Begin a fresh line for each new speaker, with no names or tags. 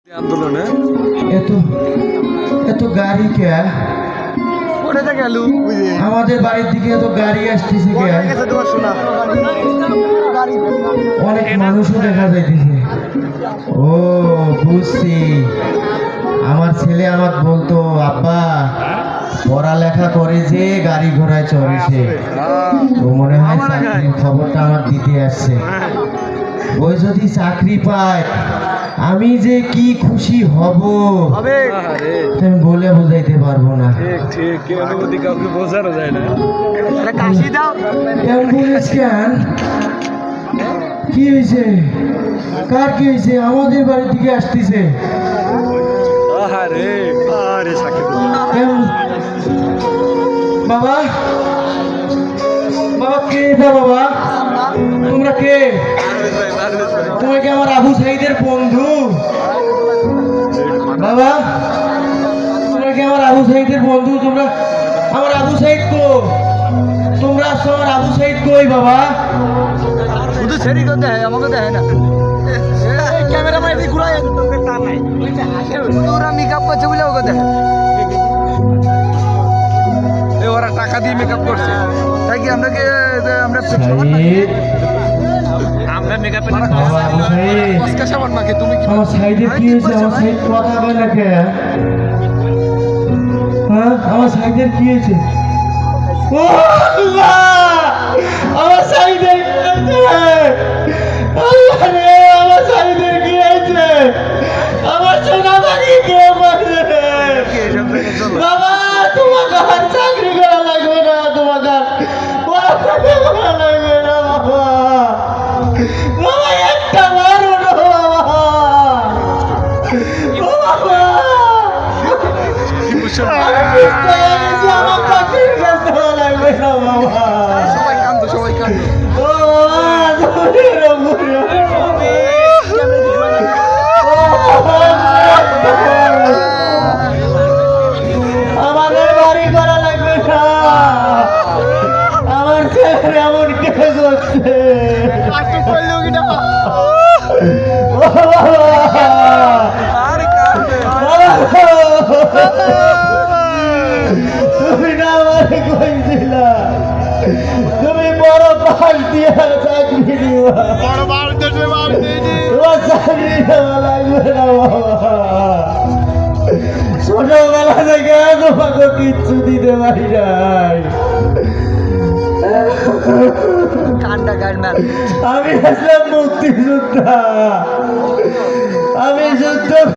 আন্দোলনে
এত এত গাড়ি কে
কোথায় গেল
আমাদের বাড়ির দিকে এত গাড়ি আসতেছে কে?
তোমার শোনা
অনেক মানুষও দেখা যাইতেছে। ও বুঝছি, আমার ছেলে আমাকে বলতো আব্বা পড়ালেখা করে যে গাড়ি ঘোড়ায় চড়েছে, ও মনে হয় চাকরির খবরটা আমার দিতে আসছে। ওই যদি চাকরি পায় আমি যে কি খুশি হব আমি বলে বোঝাইতে পারবো না।
বোঝানো যায় না। কাশি দাও
অ্যাম্বুলেন্স কেন? কি হয়েছে? কার কি হয়েছে? আমাদের বাড়ির দিকে আসতেছে। বাবা বাবা কে এটা? বাবা তোমরা কে? তোমরা কি আমার আবু সাইদের বন্ধু? বাবা তোমরা কি আমার আবু সাইদের বন্ধু? তোমরা আমার আবু সাইদ কো? তোমরা আসছো, আমার আবু সাইদ কই বাবা?
শুধু ছেড়ি করতে হয়, আমাকে দেয় না। ক্যামেরা মাইদি ঘুরাই ওরা মেকআপ করছে বলে ওকে দেয়। ওরা টাকা দিয়ে মেকআপ করছে তাই কি আমরা আমরা মেকআপে সাবান মাকে তুমি কি
আমার সাইডের কি হয়েছে? আমার সাইড কথা বলে না কে? হ্যাঁ আমার সাইডের কি হয়েছে? ও আল্লাহ, আমার সাইডের কি হয়েছে? আল্লাহ রে, আমার সাইডের কি হয়েছে? আমার সোনা বাড়ি কে মারছে? বাবা তোমাকে আর চাকরি করা লাগবে না, তোমাকে আর পড়াশোনা করা লাগবে না বাবা। বাবা একটা মারো না বাবা। ও বাবা আমার চাকরি করতে লাগবে না বাবা।
সবাই কান্দো, সবাই কান্দো।
ও বাবা আমাদের বাড়ি করা লাগবে না। আমার ছেলে এমন কে করছে? তুমি না আমারে কইছিলা তুমি বড় পাল দিয়া চাকরি দিবা। তোমার চাকরি দেওয়া লাগবে না বাবা। ছোটবেলা থেকে তোমাকে কিচ্ছু দিতে পারি নাই। আমি আসলাম মুক্তিযোদ্ধা, আমি যুদ্ধ